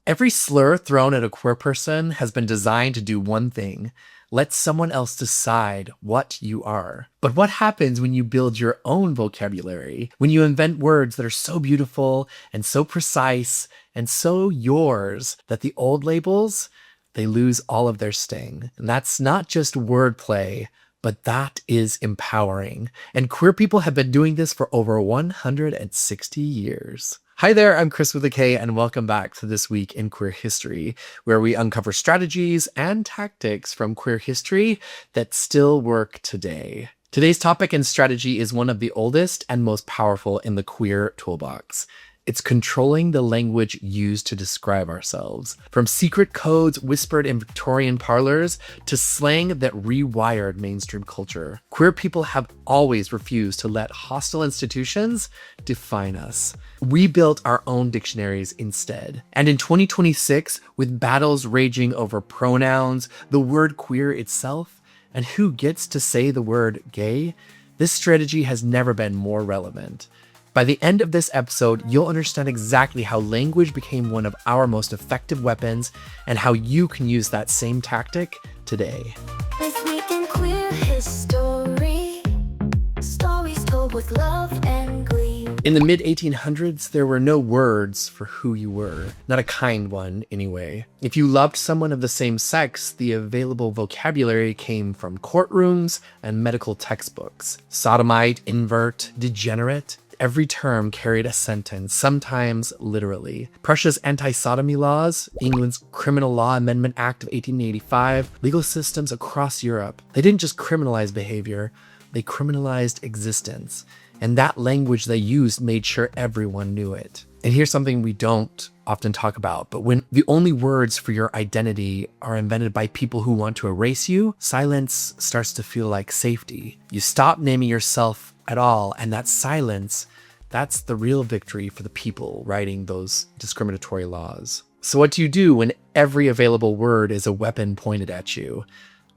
Every slur thrown at a queer person has been designed to do one thing: let someone else decide what you are. But what happens when you build your own vocabulary? When you invent words that are so beautiful and so precise and so yours that the old labels, they lose all of their sting. And that's not just wordplay, but that is empowering. And queer people have been doing this for over 160 years. Hi there, I'm Chris with a K, and welcome back to This Week in Queer History, where we uncover strategies and tactics from queer history that still work today. Today's topic and strategy is one of the oldest and most powerful in the queer toolbox. It's controlling the language used to describe ourselves. From secret codes whispered in Victorian parlors to slang that rewired mainstream culture, queer people have always refused to let hostile institutions define us. We built our own dictionaries instead. And in 2026, with battles raging over pronouns, the word queer itself, and who gets to say the word gay, this strategy has never been more relevant. By the end of this episode, you'll understand exactly how language became one of our most effective weapons and how you can use that same tactic today. This week in queer history, stories told with love and glee. In the mid-1800s, there were no words for who you were. Not a kind one, anyway. If you loved someone of the same sex, the available vocabulary came from courtrooms and medical textbooks. Sodomite, invert, degenerate. Every term carried a sentence, sometimes literally. Prussia's anti-sodomy laws, England's Criminal Law Amendment Act of 1885, legal systems across Europe. They didn't just criminalize behavior, they criminalized existence. And that language they used made sure everyone knew it. And here's something we don't often talk about, but when the only words for your identity are invented by people who want to erase you, silence starts to feel like safety. You stop naming yourself at all, and that silence, that's the real victory for the people writing those discriminatory laws. So what do you do when every available word is a weapon pointed at you?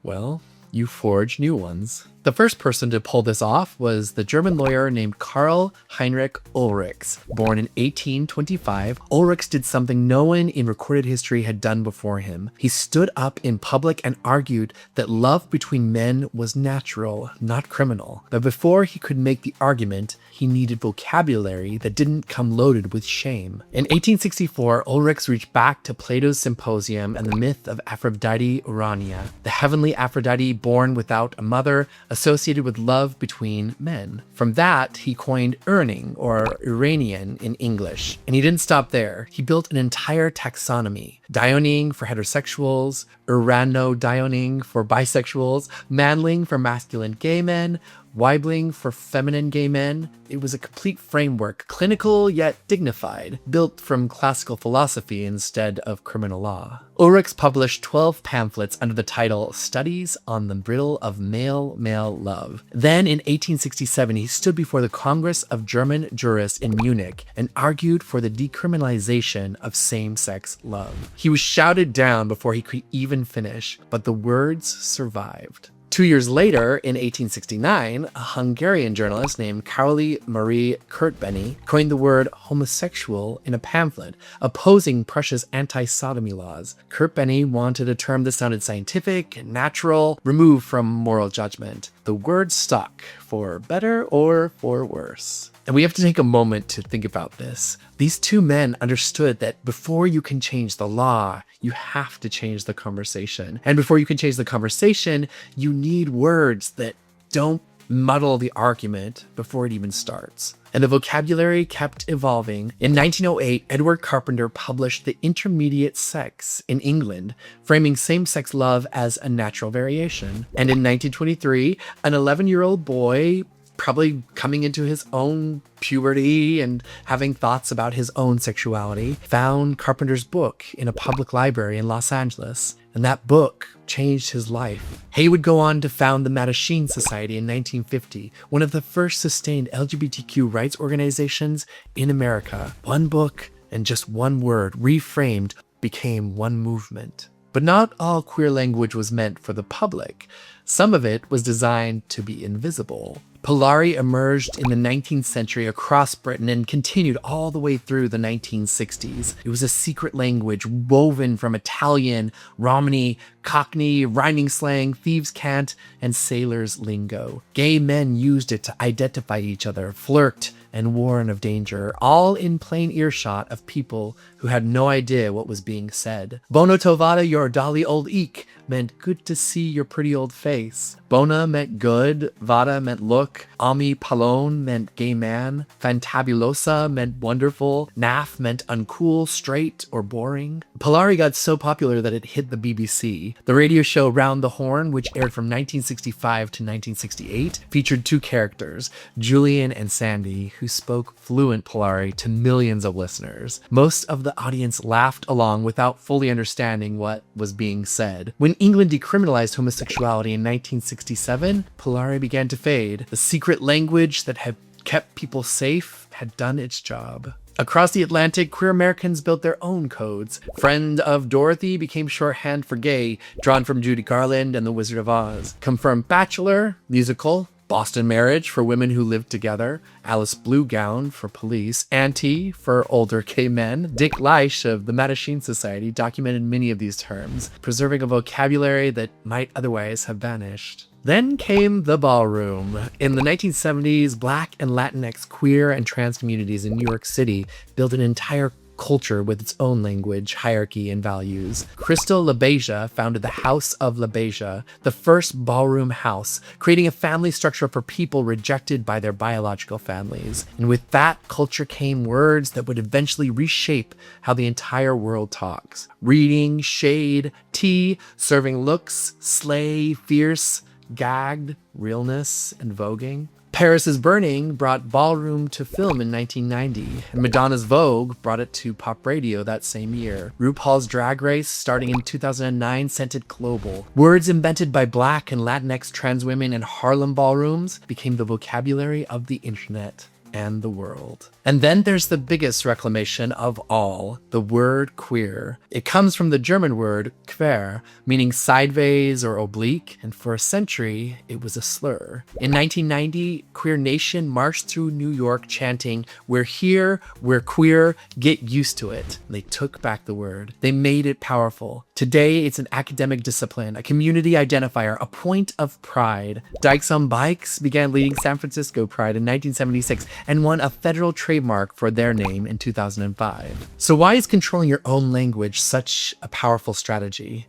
Well, you forge new ones. The first person to pull this off was the German lawyer named Karl Heinrich Ulrichs. Born in 1825, Ulrichs did something no one in recorded history had done before him. He stood up in public and argued that love between men was natural, not criminal. But before he could make the argument, he needed vocabulary that didn't come loaded with shame. In 1864, Ulrichs reached back to Plato's Symposium and the myth of Aphrodite Urania, the heavenly Aphrodite born without a mother, associated with love between men. From that, he coined Urning, or Uranian in English. And he didn't stop there. He built an entire taxonomy. Dioning for heterosexuals, Uranodioning for bisexuals, Manling for masculine gay men, Weibling for feminine gay men. It was a complete framework, clinical yet dignified, built from classical philosophy instead of criminal law. Ulrichs published 12 pamphlets under the title Studies on the Riddle of Male-Male Love. Then in 1867, he stood before the Congress of German Jurists in Munich and argued for the decriminalization of same-sex love. He was shouted down before he could even finish, but the words survived. 2 years later, in 1869, a Hungarian journalist named Károly Marie Kertbeny coined the word homosexual in a pamphlet opposing Prussia's anti-sodomy laws. Kertbeny wanted a term that sounded scientific and natural, removed from moral judgment. The word stuck, for better or for worse. And we have to take a moment to think about this. These two men understood that before you can change the law, you have to change the conversation. And before you can change the conversation, you need words that don't muddle the argument before it even starts. And the vocabulary kept evolving. In 1908, Edward Carpenter published The Intermediate Sex in England, framing same-sex love as a natural variation. And in 1923, an 11-year-old boy, probably coming into his own puberty and having thoughts about his own sexuality, found Carpenter's book in a public library in Los Angeles. And that book changed his life. He would go on to found the Mattachine Society in 1950, one of the first sustained LGBTQ rights organizations in America. One book and just one word reframed became one movement. But not all queer language was meant for the public. Some of it was designed to be invisible. Polari emerged in the 19th century across Britain and continued all the way through the 1960s. It was a secret language woven from Italian, Romany, Cockney, rhyming slang, thieves' cant, and sailors' lingo. Gay men used it to identify each other, flirt, and warn of danger, all in plain earshot of people who had no idea what was being said. Bono tovada your dolly old eek meant good to see your pretty old face. Bona meant good, vada meant look, ami palone meant gay man, fantabulosa meant wonderful, naff meant uncool, straight, or boring. Polari got so popular that it hit the BBC. The radio show Round the Horn, which aired from 1965 to 1968, featured two characters, Julian and Sandy, who spoke fluent Polari to millions of listeners. Most of the audience laughed along without fully understanding what was being said. When England decriminalized homosexuality in 1967, Polari began to fade. The secret language that had kept people safe had done its job. Across the Atlantic, queer Americans built their own codes. Friend of Dorothy became shorthand for gay, drawn from Judy Garland and The Wizard of Oz. Confirmed bachelor, musical, Boston Marriage for women who lived together, Alice Blue Gown for police, Auntie for older gay men. Dick Leish of the Mattachine Society documented many of these terms, preserving a vocabulary that might otherwise have vanished. Then came the ballroom. In the 1970s, Black and Latinx queer and trans communities in New York City built an entire culture with its own language, hierarchy, and values. Crystal LaBeija founded the House of LaBeija, the first ballroom house, creating a family structure for people rejected by their biological families. And with that culture came words that would eventually reshape how the entire world talks. Reading, shade, tea, serving looks, slay, fierce, gagged, realness, and voguing. Paris is Burning brought ballroom to film in 1990, and Madonna's Vogue brought it to pop radio that same year. RuPaul's Drag Race, starting in 2009, sent it global. Words invented by Black and Latinx trans women in Harlem ballrooms became the vocabulary of the internet and the world. And then there's the biggest reclamation of all, the word queer. It comes from the German word quer, meaning sideways or oblique, and for a century, it was a slur. In 1990, Queer Nation marched through New York chanting, "We're here, we're queer, get used to it." They took back the word. They made it powerful. Today, it's an academic discipline, a community identifier, a point of pride. Dykes on Bikes began leading San Francisco Pride in 1976 and won a federal trademark for their name in 2005. So why is controlling your own language such a powerful strategy?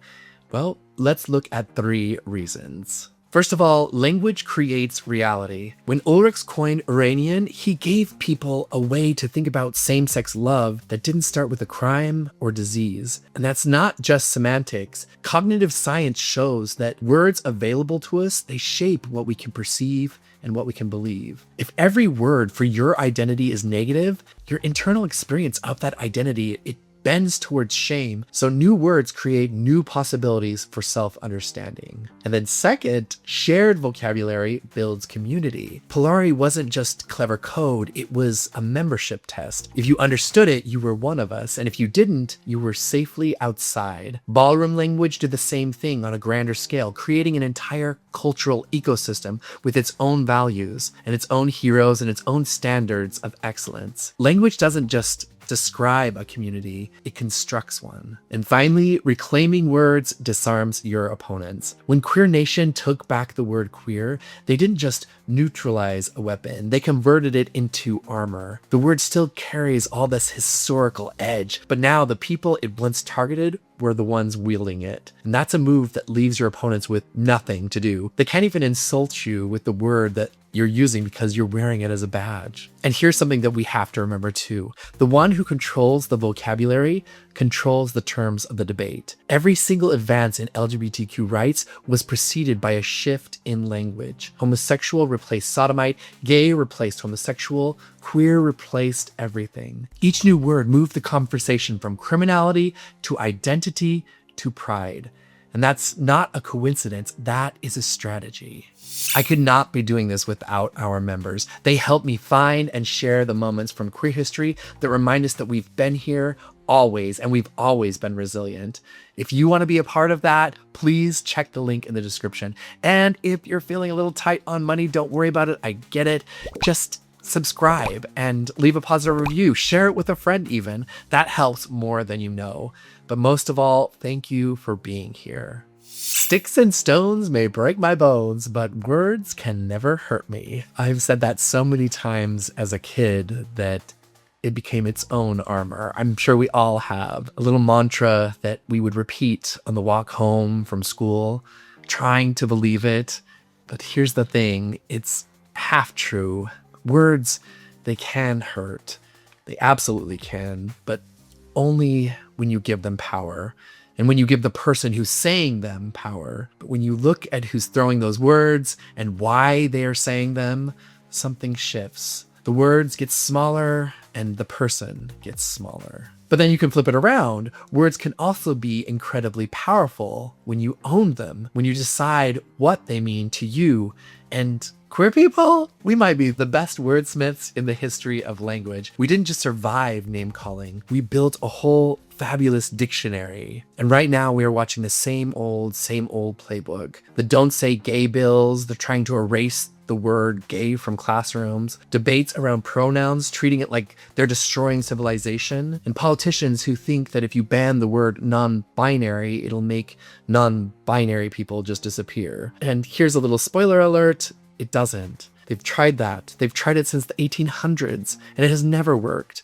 Well, let's look at 3 reasons. First of all, language creates reality. When Ulrichs coined Uranian, he gave people a way to think about same-sex love that didn't start with a crime or disease. And that's not just semantics. Cognitive science shows that words available to us, they shape what we can perceive and what we can believe. If every word for your identity is negative, your internal experience of that identity, it bends towards shame, so new words create new possibilities for self-understanding. And then second, shared vocabulary builds community. Polari wasn't just clever code, it was a membership test. If you understood it, you were one of us, and if you didn't, you were safely outside. Ballroom language did the same thing on a grander scale, creating an entire cultural ecosystem with its own values and its own heroes and its own standards of excellence. Language doesn't just describe a community, it constructs one. And finally, reclaiming words disarms your opponents. When Queer Nation took back the word queer, they didn't just neutralize a weapon, they converted it into armor. The word still carries all this historical edge, but now the people it once targeted were the ones wielding it. And that's a move that leaves your opponents with nothing to do. They can't even insult you with the word that you're using because you're wearing it as a badge. And here's something that we have to remember too. The one who controls the vocabulary controls the terms of the debate. Every single advance in LGBTQ rights was preceded by a shift in language. Homosexual replaced sodomite, gay replaced homosexual, queer replaced everything. Each new word moved the conversation from criminality to identity to pride. And that's not a coincidence, that is a strategy. I could not be doing this without our members. They help me find and share the moments from queer history that remind us that we've been here always, and we've always been resilient. If you want to be a part of that, please check the link in the description. And if you're feeling a little tight on money, don't worry about it. I get it. Just subscribe and leave a positive review. Share it with a friend even. That helps more than you know. But most of all, thank you for being here. Sticks and stones may break my bones, but words can never hurt me. I've said that so many times as a kid that it became its own armor. I'm sure we all have a little mantra that we would repeat on the walk home from school, trying to believe it. But here's the thing, it's half true. Words, they can hurt. They absolutely can, but only when you give them power. And when you give the person who's saying them power. But when you look at who's throwing those words and why they are saying them, something shifts. The words get smaller and the person gets smaller. But then you can flip it around. Words can also be incredibly powerful when you own them, when you decide what they mean to you. And queer people, we might be the best wordsmiths in the history of language. We didn't just survive name calling. We built a whole fabulous dictionary. And right now we are watching the same old playbook. The don't say gay bills, the trying to erase the word gay from classrooms, debates around pronouns, treating it like they're destroying civilization, and politicians who think that if you ban the word non-binary, it'll make non-binary people just disappear. And here's a little spoiler alert, it doesn't. They've tried that. They've tried it since the 1800s, and it has never worked.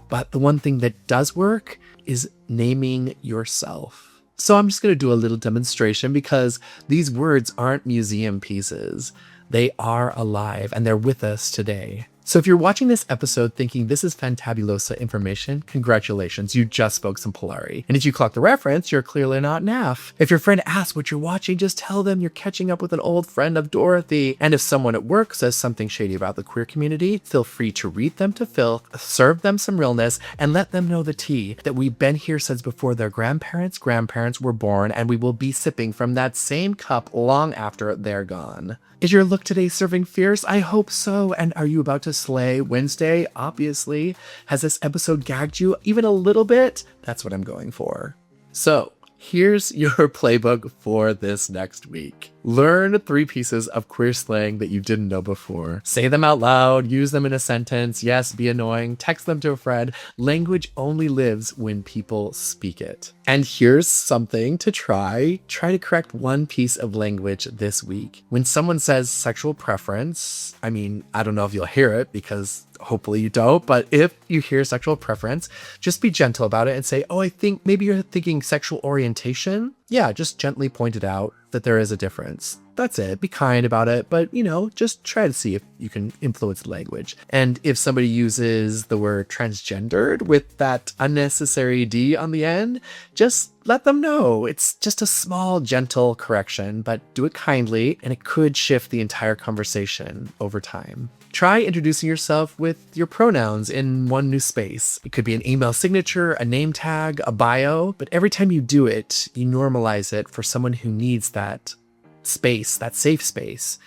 But the one thing that does work is naming yourself. So I'm just going to do a little demonstration because these words aren't museum pieces. They are alive and they're with us today. So if you're watching this episode thinking this is fantabulosa information, congratulations, you just spoke some Polari. And if you clock the reference, you're clearly not naff. If your friend asks what you're watching, just tell them you're catching up with an old friend of Dorothy. And if someone at work says something shady about the queer community, feel free to read them to filth, serve them some realness, and let them know the tea that we've been here since before their grandparents' grandparents were born, and we will be sipping from that same cup long after they're gone. Is your look today serving fierce? I hope so. And are you about to slay Wednesday? Obviously. Has this episode gagged you even a little bit? That's what I'm going for. So here's your playbook for this next week. Learn 3 pieces of queer slang that you didn't know before. Say them out loud, use them in a sentence. Yes, be annoying, text them to a friend. Language only lives when people speak it. And here's something to try. Try to correct 1 piece of language this week. When someone says sexual preference, I don't know if you'll hear it because hopefully you don't, but if you hear sexual preference, just be gentle about it and say, oh, I think maybe you're thinking sexual orientation. Yeah, just gently point it out that there is a difference. That's it. Be kind about it, but just try to see if you can influence the language. And if somebody uses the word transgendered with that unnecessary D on the end, just let them know. It's just a small, gentle correction, but do it kindly, and it could shift the entire conversation over time. Try introducing yourself with your pronouns in one new space. It could be an email signature, a name tag, a bio, but every time you do it, you normalize it for someone who needs that space, that safe space.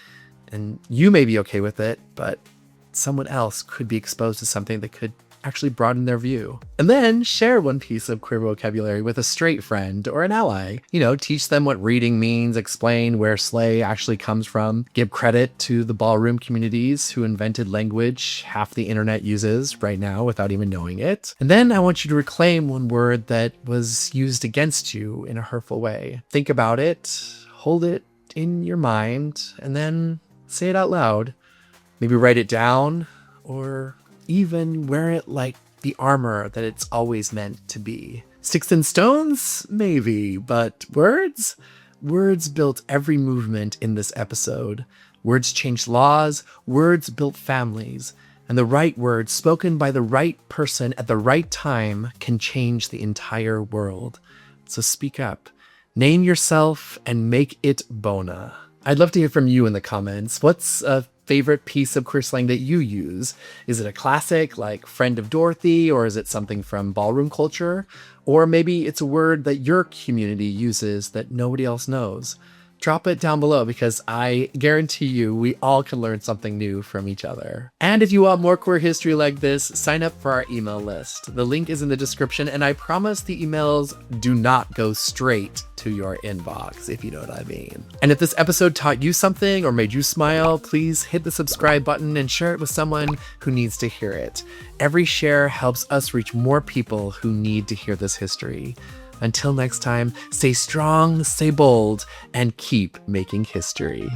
And you may be okay with it, but someone else could be exposed to something that could actually broaden their view. And then share 1 piece of queer vocabulary with a straight friend or an ally. Teach them what reading means, explain where slay actually comes from, give credit to the ballroom communities who invented language half the internet uses right now without even knowing it. And then I want you to reclaim 1 word that was used against you in a hurtful way. Think about it, hold it in your mind, and then say it out loud. Maybe write it down or even wear it like the armor that it's always meant to be. Sticks and stones? Maybe, but words? Words built every movement in this episode. Words changed laws, words built families, and the right word spoken by the right person at the right time can change the entire world. So speak up, name yourself, and make it bona. I'd love to hear from you in the comments. What's a favorite piece of queer slang that you use? Is it a classic like friend of Dorothy, or is it something from ballroom culture? Or maybe it's a word that your community uses that nobody else knows. drop it down below because I guarantee you we all can learn something new from each other. And if you want more queer history like this, sign up for our email list. The link is in the description, and I promise the emails do not go straight to your inbox, if you know what I mean. And if this episode taught you something or made you smile, please hit the subscribe button and share it with someone who needs to hear it. Every share helps us reach more people who need to hear this history. Until next time, stay strong, stay bold, and keep making history.